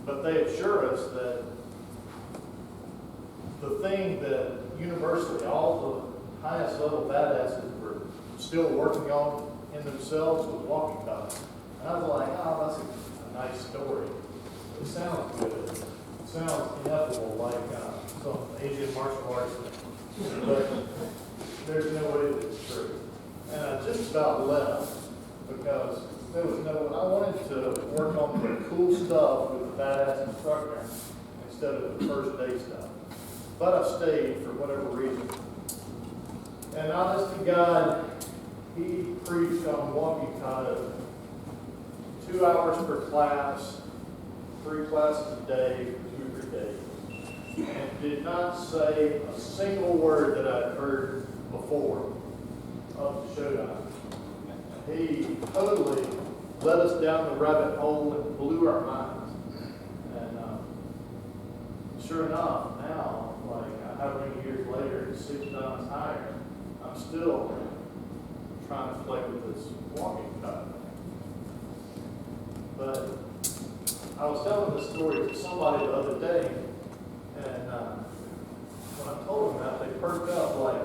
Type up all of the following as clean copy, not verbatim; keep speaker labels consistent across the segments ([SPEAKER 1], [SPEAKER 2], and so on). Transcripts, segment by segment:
[SPEAKER 1] But they assure us that the thing that universally all the highest level badasses were still working on in themselves was Walking Kata. And I was like, oh, that's a nice story. It sounds good. It sounds ineffable, like some Asian martial arts thing. But there's no way that it's true. And I just about left because there was I wanted to work on the cool stuff with the badass instructor instead of the first day stuff. But I stayed for whatever reason. And honest to God, he preached on Walking Kata 2 hours per class, 3 classes a day for 2 or 3 days, and did not say a single word that I'd heard before of the Shodan. He totally led us down the rabbit hole and blew our minds. And sure enough, now, like how many years later, 6 times higher, I'm still trying to play with this Walking Kata. But I was telling this story to somebody the other day, and when I told them that, they perked up like,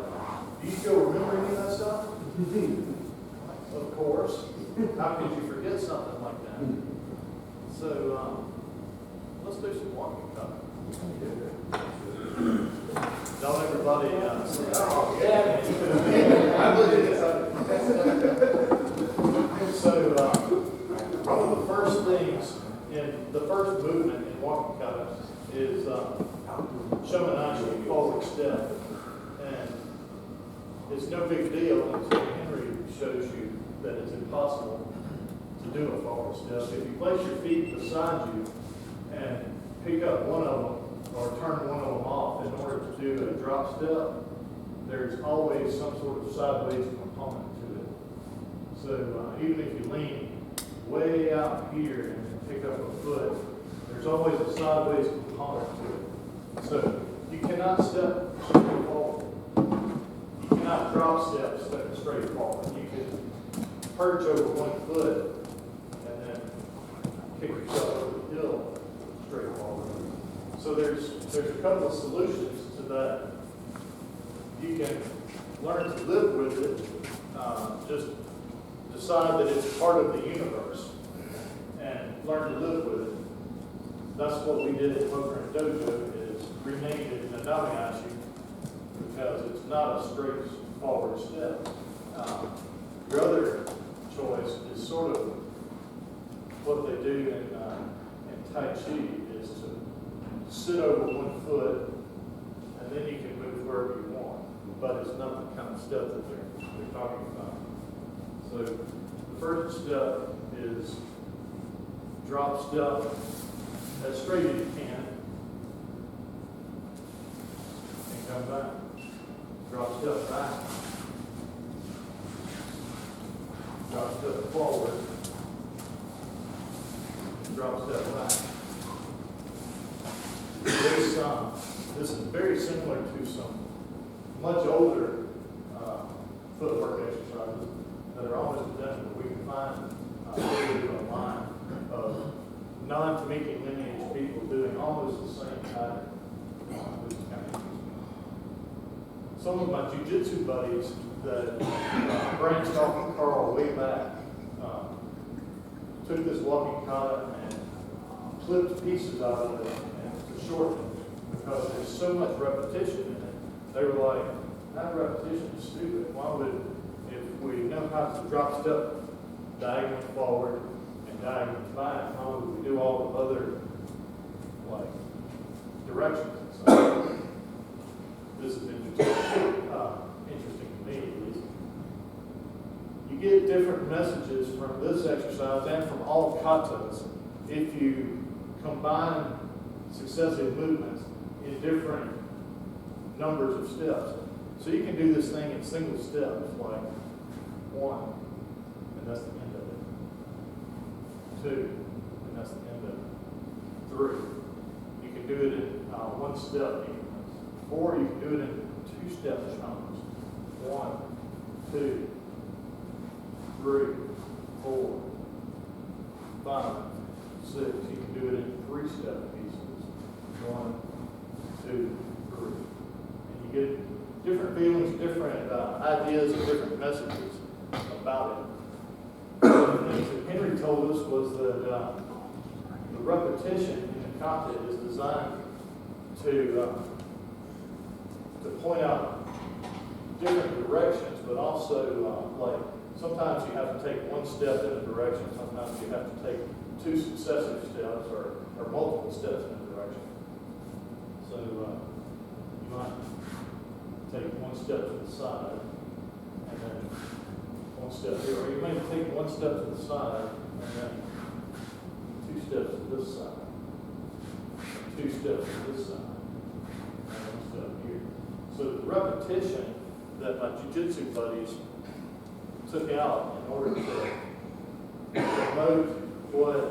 [SPEAKER 1] do you still remember any of that stuff? Of course. How could you forget something like that? So let's do some Walking Kata. Don't everybody say, oh, yeah. So one of the first things in the first movement in Walking Kata is Shomanashi, forward step. And it's no big deal until Henry shows you that it's impossible to do a forward step. If you place your feet beside you and pick up one of them or turn one of them off in order to do a drop step, there's always some sort of sideways component to it. So even if you lean way out here and pick up a foot, there's always a sideways component to it. So you cannot step straight forward. You cannot drop step straight forward. You can perch over one foot and then kick yourself over the hill straight forward. So there's a couple of solutions to that. You can learn to live with it. Just decide that it's part of the universe and learn to live with it. That's what we did at Poker and Dojo, is renamed it Nadamiashi because it's not a straightforward step. Your other choice is sort of what they do in Tai Chi, is to sit over one foot and then you can move wherever you want. But it's not the kind of step that they're talking about. So the first step is drop step as straight as you can and come back. Drop step back. Drop step forward. Drop step back. This is very similar to some much older footwork exercises that are almost identical. We can find online of non-Tomiki lineage people doing almost the same pattern, which is kind of interesting. Some of my jiu-jitsu buddies that branched off of Carl way back took this Walking Kata and clipped pieces out of it and to shorten it because there's so much repetition in it. They were like, that repetition is stupid. Why would, if we know how to drop step diagonally forward and diagonally back, why would we do all the other directions and stuff? This is interesting to me at least. You get different messages from this exercise and from all katas if you combine successive movements in different numbers of steps. So you can do this thing in single steps, like 1, and that's the end of it. 2, and that's the end of it. 3. You can do it in one step increments. 4, you can do it in 2-step chunks. 1, 2, 3, 4, 5, 6. You can do it in 3-step ideas and different messages about it. One of the things that Henry told us was that the repetition in the kata is designed to point out different directions, but also like sometimes you have to take one step in a direction, sometimes you have to take two successive steps or multiple steps in a direction. So you might take one step to the side and then one step here, or you may take one step to the side and then two steps to this side, two steps to this side, and one step here. So the repetition that my jiu-jitsu buddies took out in order to promote what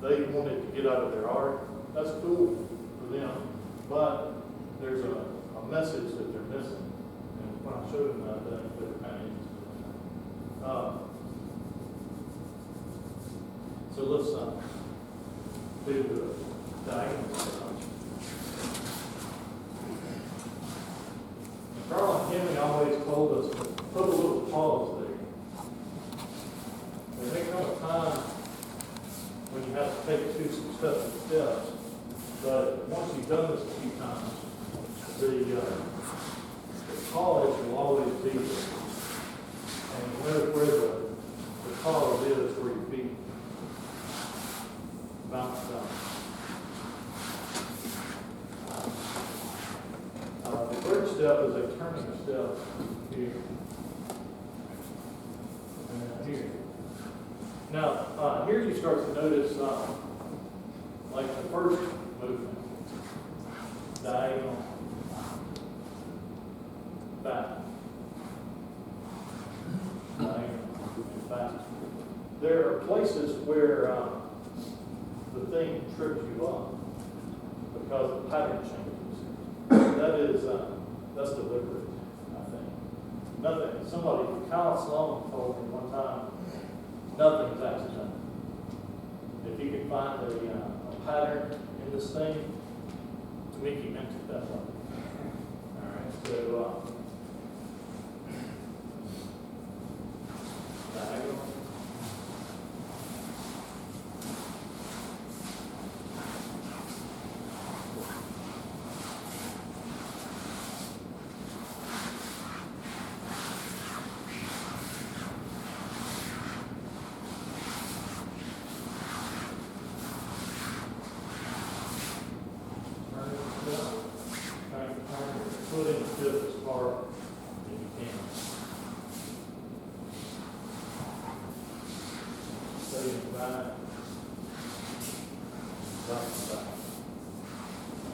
[SPEAKER 1] they wanted to get out of their art, that's cool for them, but there's a message that they're missing. And when I showed them that, they were kind of interested in that. So let's do the diagonal punch. Carl and Henry always told us to put a little pause there. There may come a time when you have to take two successive steps, but once you've done this a few times, the pause will always be there. And where the pause is where your feet bounce down. The third step is a turning step here and here. Now, here you start to notice, like the first movement, diagonal, back, diagonal, and back. There are places where the thing trips you up because the pattern changes. That's deliberate, I think. Kyle Sloan told me one time, nothing's accidental. If you can find a pattern in this thing, Tomiki meant it that way. All right, so diagonal.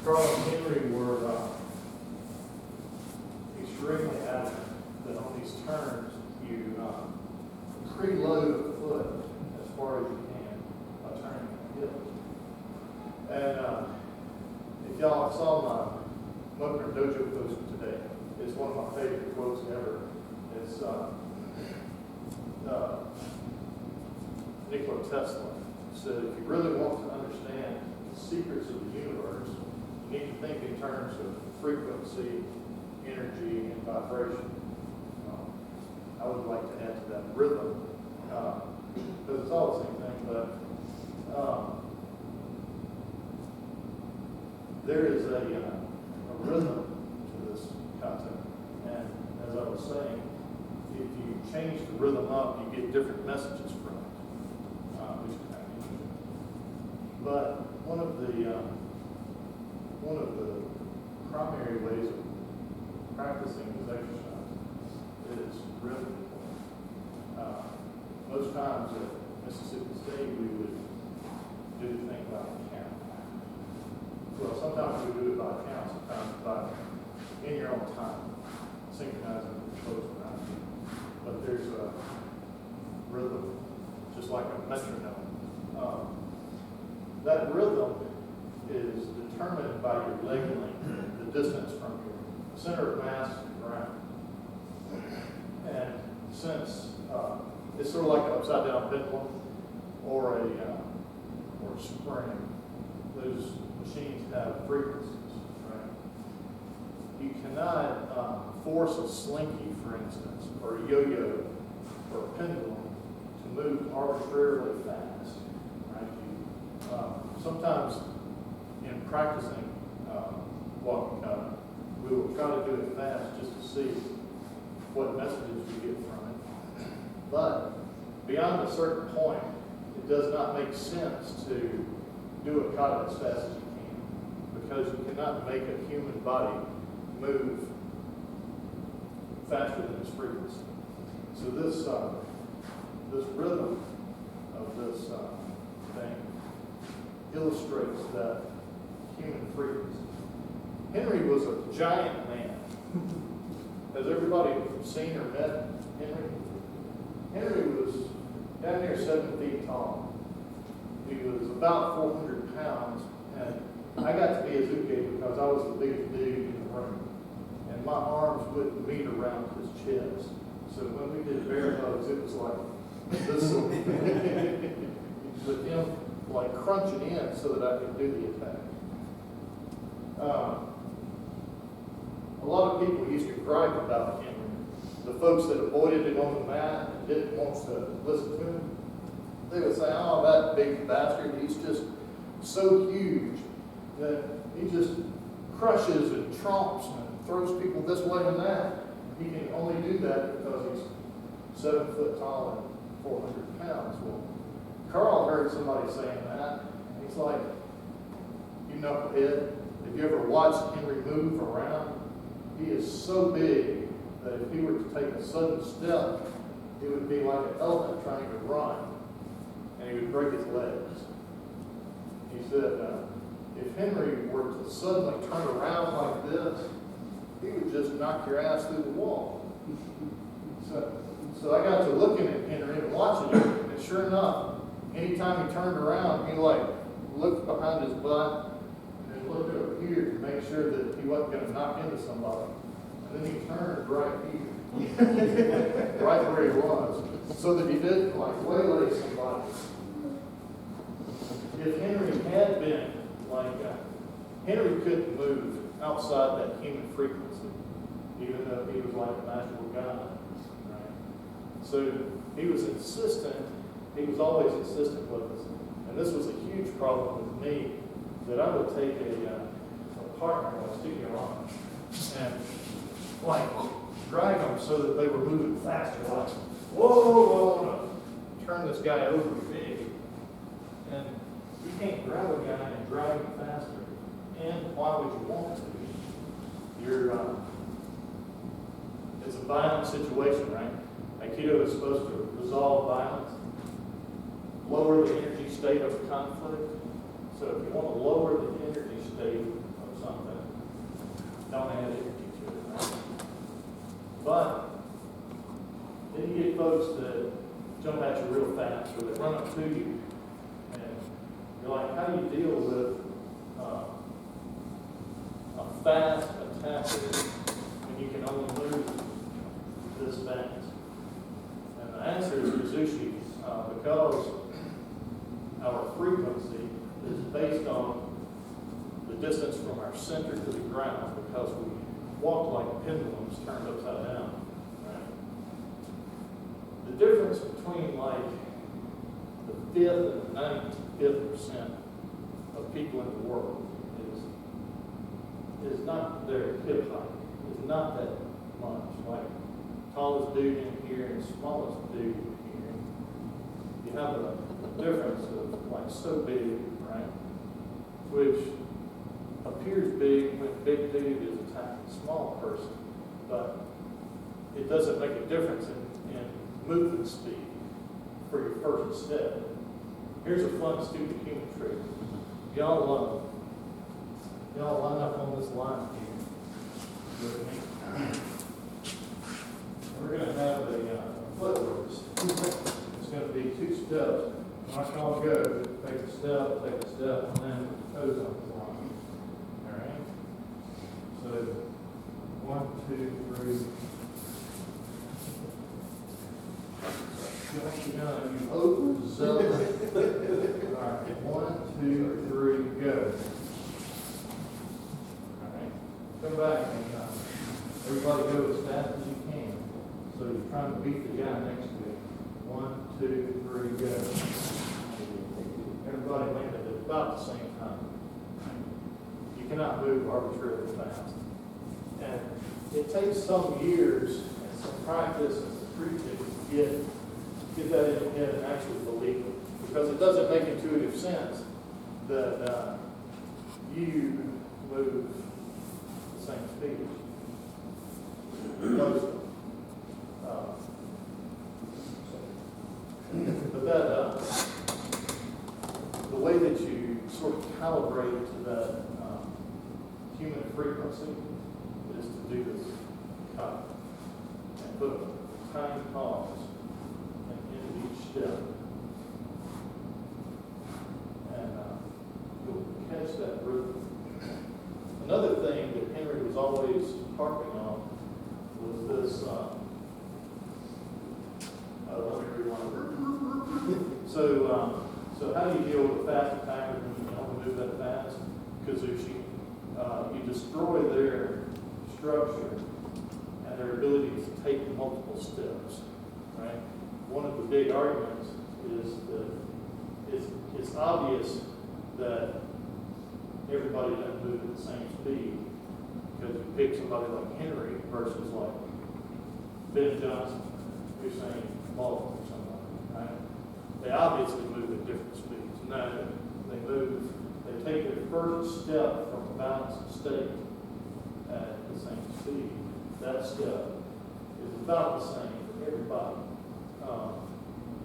[SPEAKER 1] Carl and Henry were extremely adamant that on these turns you preload the foot as far as you can by turning the hip. And if y'all saw my Muckner Dojo post today, it's one of my favorite quotes ever. It's Nikola Tesla said, if you really want to understand the secrets of the universe, you need to think in terms of frequency, energy, and vibration. I would like to add to that rhythm, because it's all the same thing, but there is a rhythm to this kata. And as I was saying, if you change the rhythm up, you get different messages from it, which is kind of interesting. But one of the primary ways of practicing this exercise is rhythm. Most times at Mississippi State, we would do the thing by count. Well, sometimes we do it by count, sometimes by in your own time, synchronizing with the close around you. But there's a rhythm, just like a metronome. That rhythm is determined by your leg length, the distance from your center of mass to the ground. And since it's sort of like an upside down pendulum or a spring, those machines have frequencies, right? You cannot force a slinky, for instance, or a yo-yo, or a pendulum to move arbitrarily fast. Right? Sometimes in practicing Walking Kata, we will try to do it fast just to see what messages we get from it. But beyond a certain point, it does not make sense to do a kata as fast as you can, because you cannot make a human body move faster than its frequency. So this rhythm of this thing illustrates that human frequency. Henry was a giant man. Has everybody seen or met Henry? Henry was down near 7 feet tall. He was about 400 pounds, and I got to be a Zuke because I was the biggest dude in the room. And my arms wouldn't meet around his chest. So when we did bear hugs, it was like this. With him like crunching in so that I could do the attack. A lot of people used to gripe about Henry. The folks that avoided him on the mat and didn't want to listen to him, they would say, "Oh, that big bastard, he's just so huge that he just crushes and tromps and throws people this way and that. He can only do that because he's 7 foot tall and 400 pounds. Well, Carl heard somebody saying that, and he's like, "You knucklehead, have you ever watched Henry move around? He is so big that if he were to take a sudden step, it would be like an elephant trying to run, and he would break his legs." He said, if Henry were to suddenly turn around like this, he would just knock your ass through the wall. So I got to looking at Henry and watching him, and sure enough, anytime he turned around, he like looked behind his butt and then looked over here to make sure that he wasn't going to knock into somebody. And then he turned right here, right where he was, so that he didn't like waylay somebody. If Henry had been like Henry couldn't move outside that human frequency, even though he was like a magical god. Right? So he was insistent. He was always insistent with us. And this was a huge problem with me, that I would take a partner, like sticky arm, and like drag them so that they were moving faster. Like, whoa, turn this guy over big. And you can't grab a guy and drag him faster. And why would you want to? It's a violent situation, right? Aikido is supposed to resolve violence, lower the energy state of conflict. So if you want to lower the energy state of something, don't add energy to it, right? But then you get folks that jump at you real fast, or they run up to you, and you're like, how do you deal with a fast attacker when you can only move this fast? And the answer is Rizushi, because our frequency is based on the distance from our center to the ground, because we walk like pendulums turned upside down. Right? The difference between like the 5th and the 95th% of people in the world is not their hip height. It's not that much. Like tallest dude in here and smallest dude in here. You have a difference of like so big, right? Which appears big when big dude is attacking a small person, but it doesn't make a difference in movement speed for your first step. Here's a fun, stupid human trick. Y'all line up on this line here with me. We're going to have a foot race. It's going to be 2 steps. When I call go, take a step, and then toes on the line. All right? So 1, 2, 3. You open, zone. All right, 1, 2, 3, go. All right, come back and Everybody go as fast as you can. So you're trying to beat the guy next to you. 1, 2, 3, go. Everybody land at about the same time. You cannot move arbitrarily fast. And it takes some years and some practice and some preaching to get that in your head and actually believe it. Because it doesn't make intuitive sense that you move the same speed. Most of them. But the way that you sort of calibrate to that human frequency is to do this kata and put a tiny pause in each step. And you'll catch that rhythm. Another thing that Henry was always harping on was this. Let me rewind. So how do you deal with a fast attacker when you can only move that fast? Kazushi. You destroy their structure and their ability to take multiple steps. Right. One of the big arguments is that it's obvious that everybody doesn't move at the same speed, because you pick somebody like Henry versus like Ben Johnson, Usain Bolt or somebody, right? They obviously move at different speeds. No, they take their first step from a balanced state at the same speed. That step is about the same for everybody.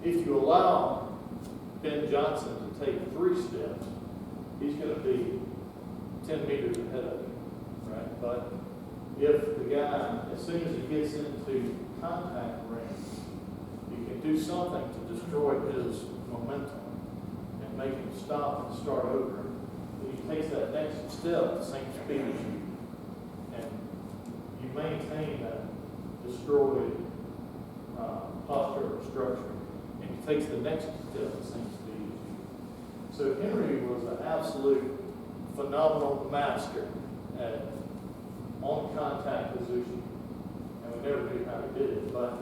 [SPEAKER 1] If you allow Ben Johnson to take 3 steps, he's going to be 10 meters ahead of you, right? But if the guy, as soon as he gets into contact range, you can do something to destroy his momentum and make him stop and start over. Then he takes that next step at the same speed as you, and you maintain that destroyed posture or structure, and he takes the next step at the same speed as you. So Henry was an absolute phenomenal master at on-contact position, and we never knew how he did it, but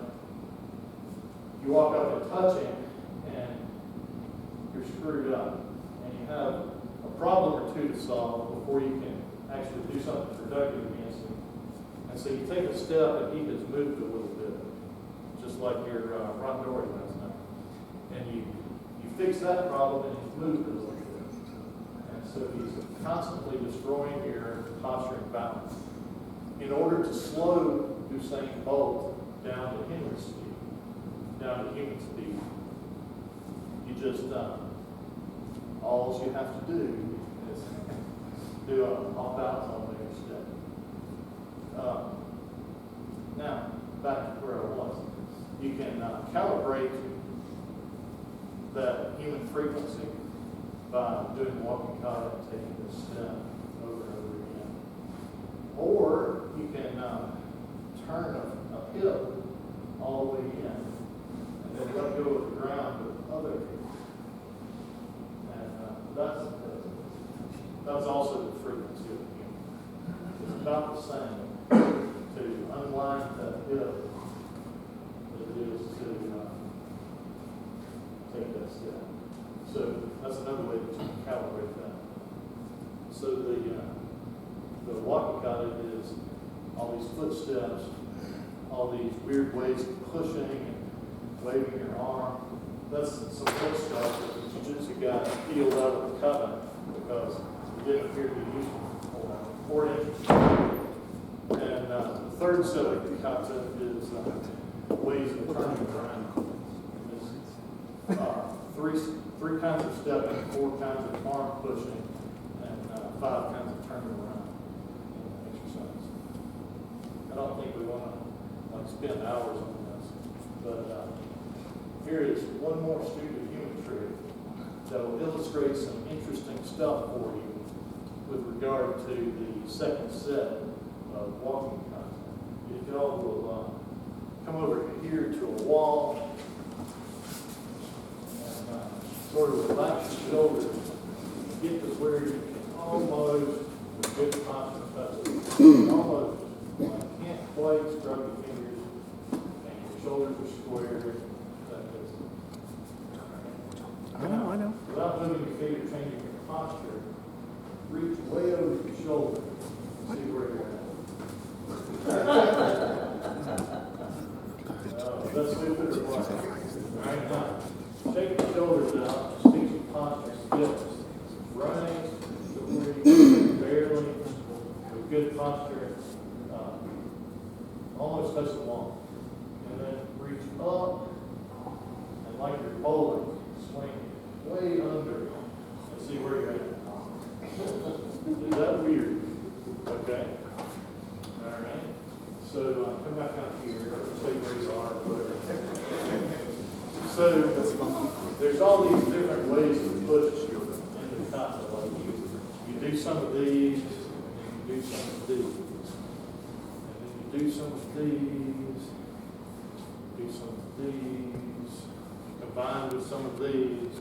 [SPEAKER 1] you walk up and touch him, and you're screwed up, and you have a problem or two to solve before you can actually do something productive against him. And so you take a step, and he has moved a little bit, just like your rondori last night. And you fix that problem, and he's moved a little bit. And so he's constantly destroying your posture and balance. In order to slow Usain Bolt down to Henry speed, down to human speed, you just, all you have to do is do an off-balance on every step. Now, back to where I was. You can calibrate that human frequency by doing walking kata and taking this step over and over again. Or you can turn a hip all the way in and then let go of the ground with the other hip. And that's also the frequency of the human. It's about the same to unwind that hip as it is to take that step. So that's another way that you can calibrate that. So the walking kata is all these footsteps, all these weird ways of pushing and waving your arm. That's some good stuff that the jiu-jitsu guy peeled out of the kata because it didn't appear to be useful or interesting. And the third set of the kata is ways of turning around. Three kinds of stepping, 4 kinds of arm pushing, and 5 kinds of turning around exercise. I don't think we want to spend hours on this, but here is one more student human trick that will illustrate some interesting stuff for you with regard to the second set of walking kata. If y'all will come over here to a wall, sort of relax your shoulders, get to where you can almost, with good posture touch it, almost, can't square. That is.
[SPEAKER 2] I know.
[SPEAKER 1] Without moving your feet or changing your posture, reach way over your shoulder. See where you're at. Let's move it or what? All right, now, shake your shoulders out, stick your posture still. Running, barely, with good posture, almost touch the wall. And then reach up, and like you're bowling, swing way under, and see where you're at. Is that weird? Okay. All right. So come back out here, or stay where you are, or whatever. So there's all these different ways to push into kata. Like you do some of these, and then you do some of these, and then you do some of these, do some of these, combined with some of these,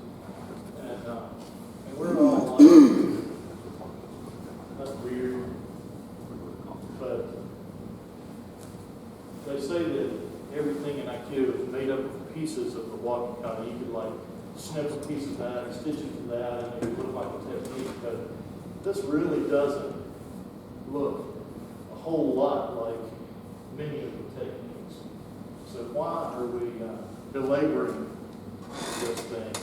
[SPEAKER 1] and we're all like, that's weird, but they say that everything in Aikido is made up of pieces of the walking kata. You could like snip some pieces out, stitches of that, and it would look like a technique, but this really doesn't look a whole lot like many of the techniques. So why are we belaboring this thing,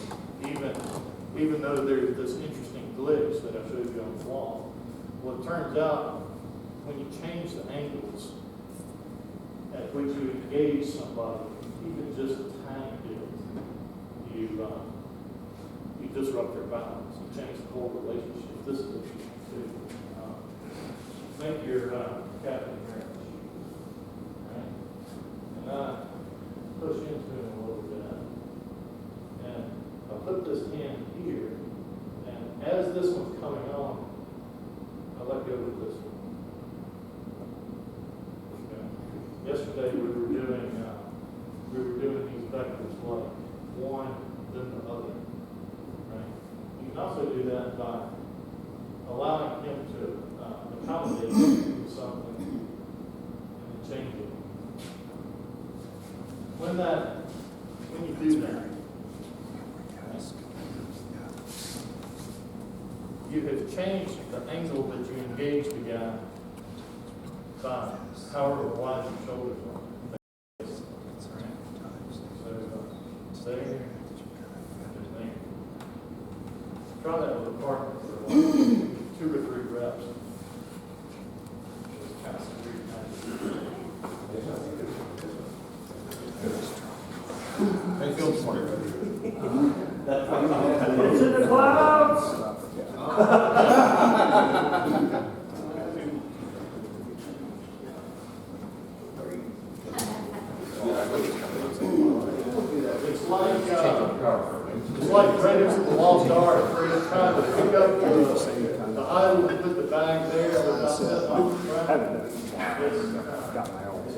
[SPEAKER 1] even though there's this interesting glitch that I showed you on the wall? Well, it turns out when you change the angles at which you engage somebody, even just a tiny bit, you disrupt their balance. You change the whole relationship. This is what you should do. Make your captain marriage. Right? And I push into him a little bit. And I put this hand here. And as this one's coming on, I let go of this one. Okay. Yesterday we were doing these vectors like one, then the other. Right? You can also do that by allowing him to accommodate something and then change it. When you do that, you have changed the angle that you engage the guy by however wide your shoulders are. So, there, and there. Try that with a partner for a while. 2 or 3 reps. Just kind of they feel smart. It's in the clouds! It's like Raiders of the Lost Ark, where you're trying to pick up the idol and put the bag there, but not set off the ground. It's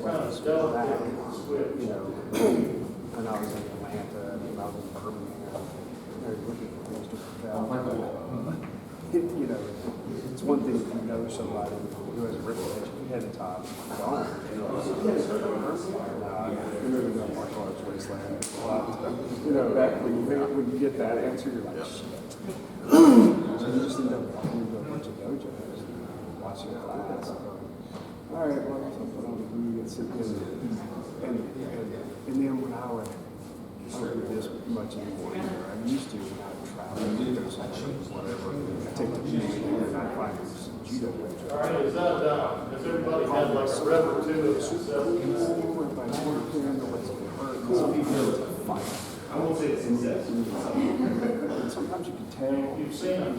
[SPEAKER 1] kind of delicate switch.
[SPEAKER 2] When I was in Atlanta, when I was in Birmingham, they're looking for things to propel. It's one thing if you know somebody who has a reputation ahead of time, gone. Moving up my car's wasteland. Back when you get that answer, you're like, shit. So you just end up walking into a bunch of dojos and watching class. All right, well, I'll put on the boot and sit in. And then when I would do this much anymore, I'm used to when I travel, whatever. I take the judo and I find this judo.
[SPEAKER 1] All right, has everybody had like a rep or two of themselves? I won't say it's success.
[SPEAKER 2] Sometimes you can tell.
[SPEAKER 1] You've seen them.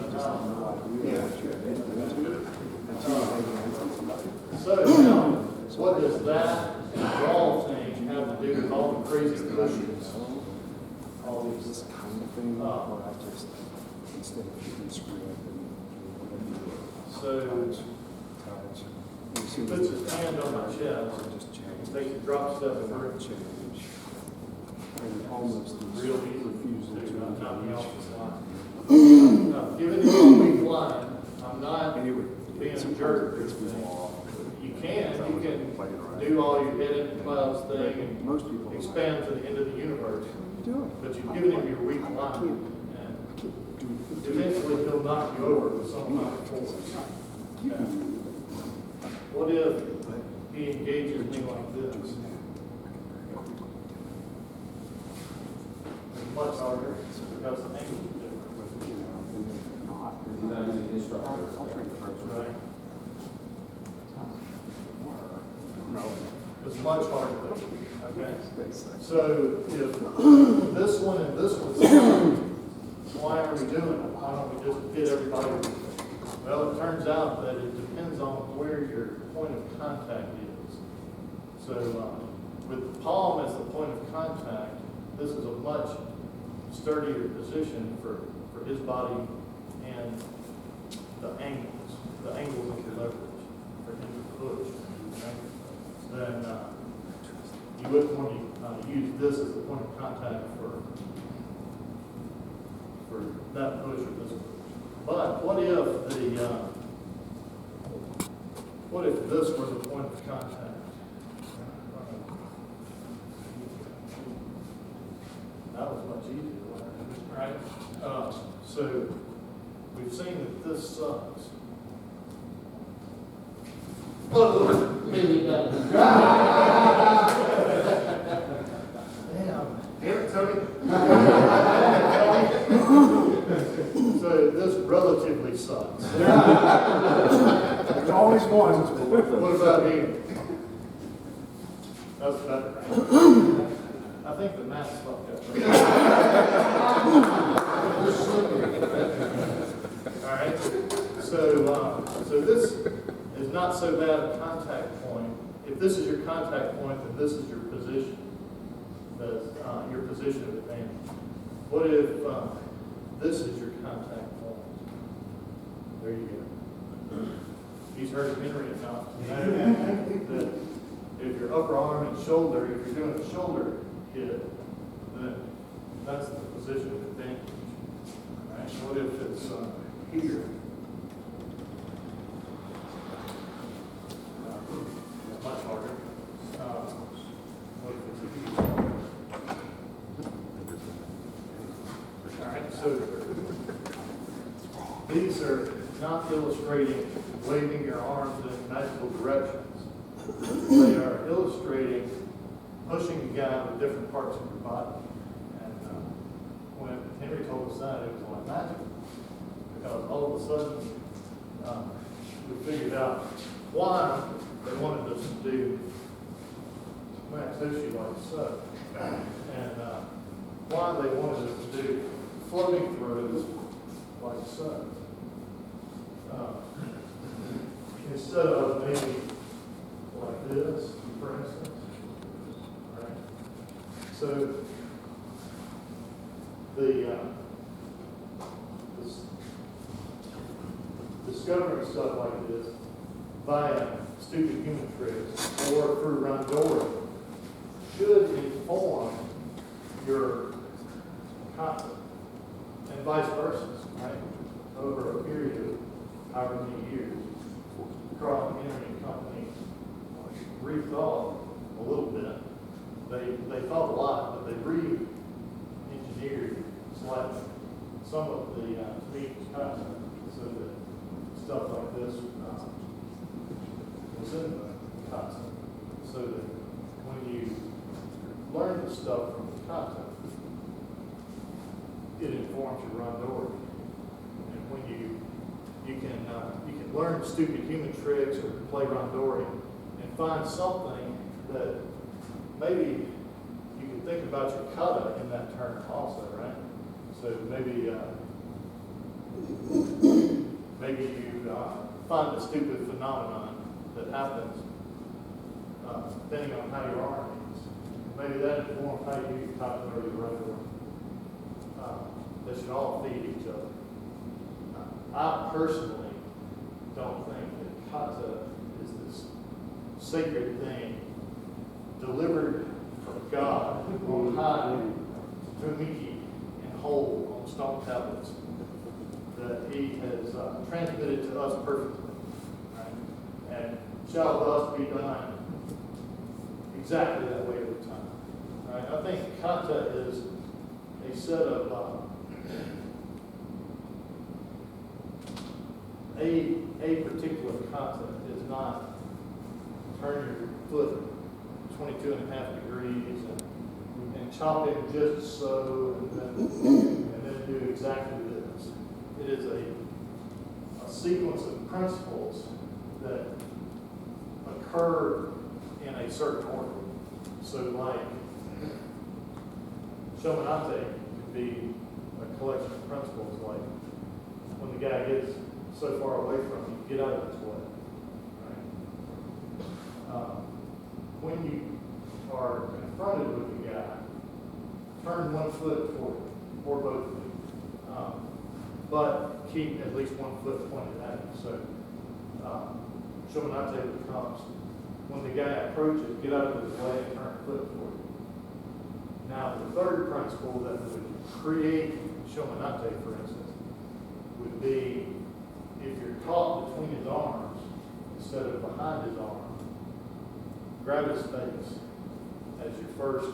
[SPEAKER 1] So now, what does that draw thing have to do with all the crazy cushions? All these
[SPEAKER 2] kind of thing where I just, instead of keeping script and
[SPEAKER 1] so he puts his hand on my chest, takes a drop step forward,
[SPEAKER 2] change. And almost
[SPEAKER 1] real easy
[SPEAKER 2] refusal to
[SPEAKER 1] knock me off the line.
[SPEAKER 2] engage.
[SPEAKER 1] Given him a weak line, I'm not being a jerk or anything. you can do all your head in the clouds thing and
[SPEAKER 2] Most people
[SPEAKER 1] expand to the end of the universe.
[SPEAKER 2] do
[SPEAKER 1] But you've given him your weak line, and eventually he'll knock you over with some kind of force. Okay. What if he engages me like this? It's much harder because the angle is different. Right? It's much harder. Okay. So if this one and this one, why are we doing it? Why don't we just hit everybody? Well, it turns out that it depends on where your point of contact is. So with the palm as the point of contact, this is a much sturdier position for his body and the angles of the leverage for him to push. Okay? Then you wouldn't want to use this as a point of contact for that push or this push. But what if this were the point of contact? That was much easier, right? So we've seen that this sucks. Maybe that. Damn. Here, Tony. So this relatively sucks.
[SPEAKER 2] There's always one.
[SPEAKER 1] What about here? That's better. I think the math's fucked up. All right. So this is not so bad a contact point. If this is your contact point, then this is your position. That's your position of advantage. What if this is your contact point? There you go. He's heard Henry enough to know that if your upper arm and shoulder, if you're doing a shoulder hit, then that's the position of advantage. All right. What if it's here? It's much harder. What if it's here? All right. So these are not illustrating waving your arms in magical directions. They are illustrating pushing a guy with different parts of your body. And when Henry told us that, it was like magic. Because all of a sudden, we figured out why they wanted us to do max sushi like so. And why they wanted us to do floating throws like so. Instead of maybe like this, for instance. Right? So discovering stuff like this via stupid human tricks or through randori should inform your concept and vice versa, right? Over a period of however many years, Carl and Henry and company rethought a little bit. They thought a lot, but they re-engineered slightly some of the Tomiki concept so that stuff like this was in the concept. So that when you learn the stuff from the concept, it informs your randori. And when you can learn stupid human tricks or play randori and find something that maybe you can think about your kata in that term also, right? So maybe you find a stupid phenomenon that happens depending on how your arm is. Maybe that informs how you use kata or your randori. They should all feed each other. I personally don't think that kata is this sacred thing delivered from God on high, Tomiki and whole on stone tablets that He has transmitted to us perfectly. Right? And shall thus be done exactly that way every time. Right? I think kata is a set of a particular kata is not turn your foot 22.5 degrees and chop it just so and then do exactly this. It is a sequence of principles that occur in a certain order. So like Shomanate could be a collection of principles like when the guy gets so far away from you, get out of his way. Right? When you are confronted with the guy, turn one foot forward, or both of you. But keep at least one foot pointed at you. So Shomanate becomes when the guy approaches, get out of his way and turn a foot forward. Now the third principle that would create Shomanate, for instance, would be if you're caught between his arms instead of behind his arm, grab his face as your first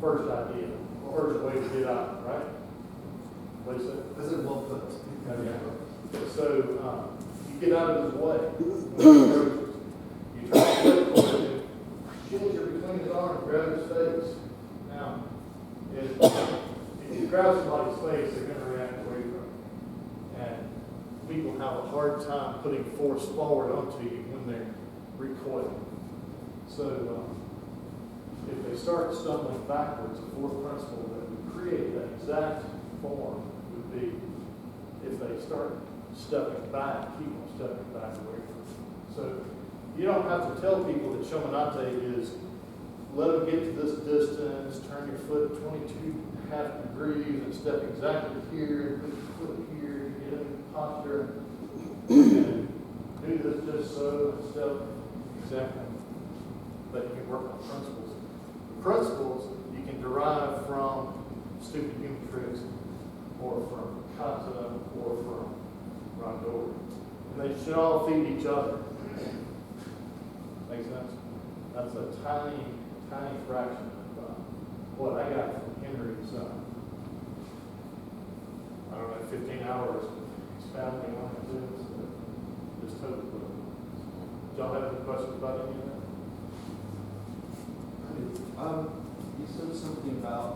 [SPEAKER 1] idea, first way to get out, right? What do you say?
[SPEAKER 3] That's it, well put.
[SPEAKER 1] Okay. So you get out of his way when he approaches. You try to look for him, shield you between his arms, grab his face. Now, if you grab somebody's face, they're going to react away from you. And people have a hard time putting force forward onto you when they're recoiling. So if they start stumbling backwards, the fourth principle that would create that exact form would be if they start stepping back, keep them stepping back away from you. So you don't have to tell people that Shomanate is let them get to this distance, turn your foot 22.5 degrees and step exactly here, put your foot here, get in posture, and do this just so, and step exactly. But you can work on principles. The principles you can derive from stupid human tricks, or from kata, or from randori. And they should all feed each other. Make sense? That's a tiny fraction of what I got from Henry's, I don't know, 15 hours expounding on this totally. Do y'all have any questions about any of that?
[SPEAKER 3] You said something about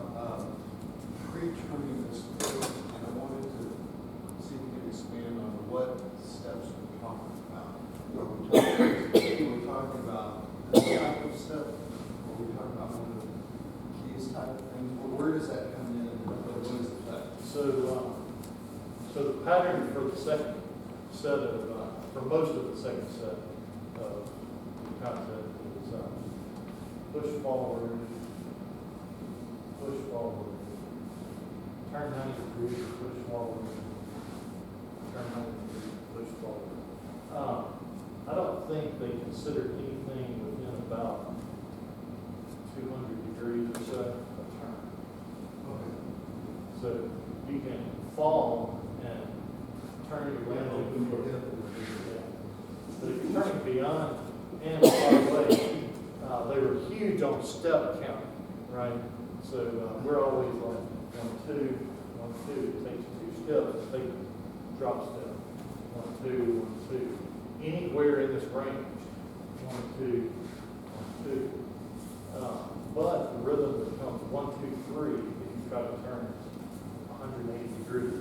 [SPEAKER 3] pre-turning this foot, and I wanted to see if you could expand on what steps we're talking about. We're talking about this type of step, or we're talking about one of these type of things. Where does that come in, and what is the effect?
[SPEAKER 1] So the pattern for the second set of, for most of the second set of concept is push forward, turn 90 degrees, push forward, turn 90 degrees, push forward. I don't think they consider anything within about 200 degrees or so a turn.
[SPEAKER 3] Okay.
[SPEAKER 1] So you can fall and turn your wind over. But if you're turning beyond and far away, they were huge on step count, right? So we're always like 1, 2, 1, 2. It takes 2 steps. Take a drop step. 1, 2, 1, 2. Anywhere in this range. 1, 2, 1, 2. But the rhythm becomes 1, 2, 3 if you try to turn 180 degrees.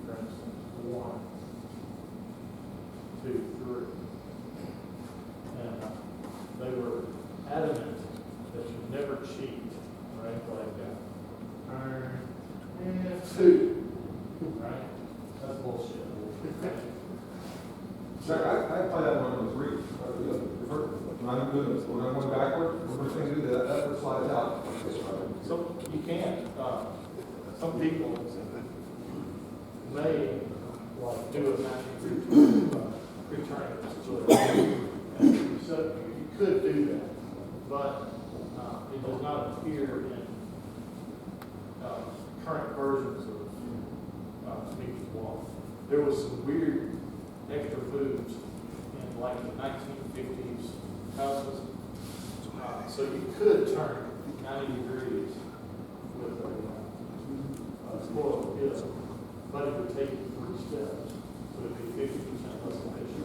[SPEAKER 1] For instance, 1, 2, 3. And they were adamant that you never cheat, right? Like turn and 2, right? That's bullshit.
[SPEAKER 4] Jack, I apply that when I was three. When I'm going backward, the first thing to do that slides out.
[SPEAKER 1] So you can't. Some people may like do a magic return. So you could do that, but it does not appear in current versions of Tomiki's Walk. There was some weird extra moves in like the 1950s houses. So you could turn 90 degrees with a spoiled hip, but it would take you 3 steps. So it'd be 50% less efficient.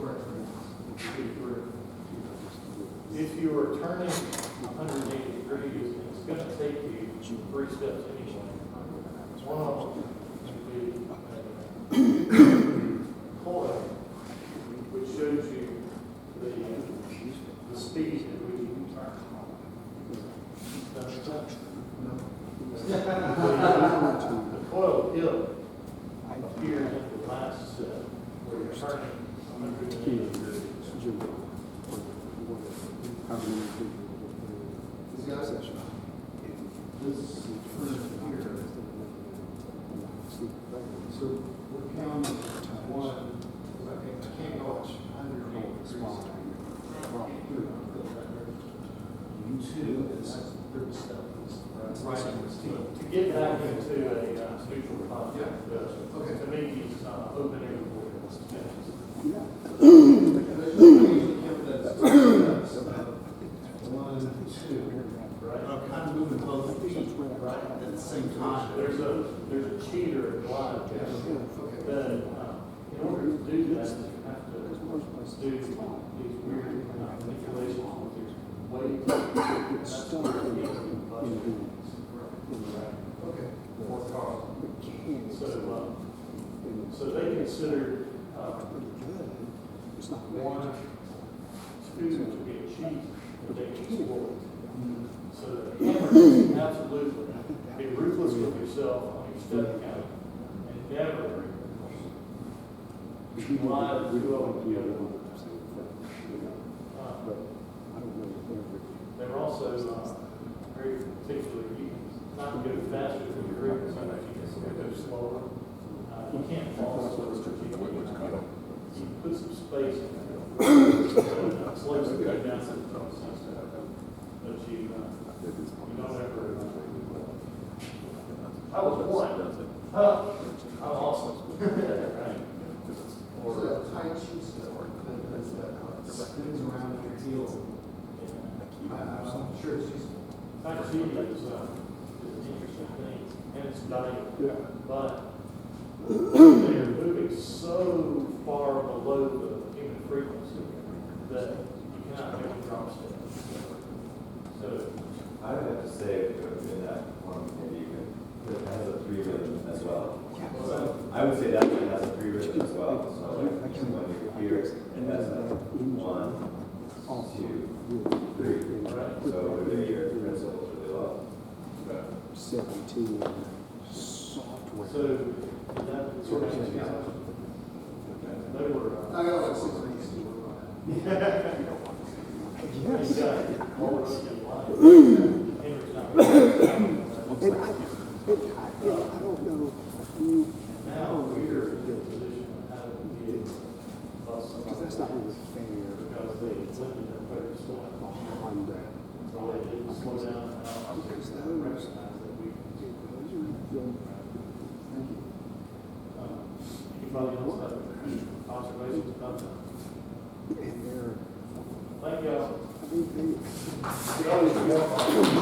[SPEAKER 1] If you were turning 180 degrees, it's going to take you 3 steps anyway. One of them would be a coil, which shows you the speed at which you can turn. The coil hip appears in the last step where you're turning 180 degrees.
[SPEAKER 3] This first here, so we're counting one, I can't go 180 degrees. Two is third step. Right.
[SPEAKER 1] To get back into a neutral contact,
[SPEAKER 3] Okay.
[SPEAKER 1] Tomiki's opening
[SPEAKER 2] Yeah.
[SPEAKER 3] One, two,
[SPEAKER 1] right?
[SPEAKER 3] kind of moving both feet, right, at the same time.
[SPEAKER 1] There's a cheater in line that in order to do that, you have to do these weird manipulations with your weight. That's where you get the budget.
[SPEAKER 3] Okay.
[SPEAKER 1] So they consider one student to be a cheat, but they can sport. So the hammer, absolutely, be ruthless with yourself on your step count and never lie to do over the other one. They're also very particular. You not go faster than your group, sometimes you can go slower. You can't fall slower. You put some space in there. So it slows the go down to the process. But you don't ever. I was one. I'm awesome. Right.
[SPEAKER 3] Or a tight cheese that spins around your heel. I'm sure she's.
[SPEAKER 1] Tai Chi is an interesting thing, and it's valuable. But they're moving so far below the human frequency that you cannot make a drop step. So
[SPEAKER 5] I would have to say, in that one, maybe it has a 3 rhythm as well. So I would say that one has a 3 rhythm as well. So when you're here, it has a 1, 2, 3.
[SPEAKER 1] right.
[SPEAKER 5] So within your principles really well.
[SPEAKER 2] 17 software.
[SPEAKER 1] So that sort of answers your question. They were.
[SPEAKER 3] I got like 6 weeks to work on that.
[SPEAKER 1] You got all the rest of your life. Henry's not really-
[SPEAKER 2] And I don't know if you,
[SPEAKER 1] Now we're in a position of having to be able to bust
[SPEAKER 2] because that's not really fair.
[SPEAKER 1] because they limited their focus on
[SPEAKER 2] Honda.
[SPEAKER 1] so they didn't slow down and I recognize that we anybody else have observations about that?
[SPEAKER 2] And they're,
[SPEAKER 1] Thank y'all.
[SPEAKER 2] I mean,
[SPEAKER 1] We always walk on.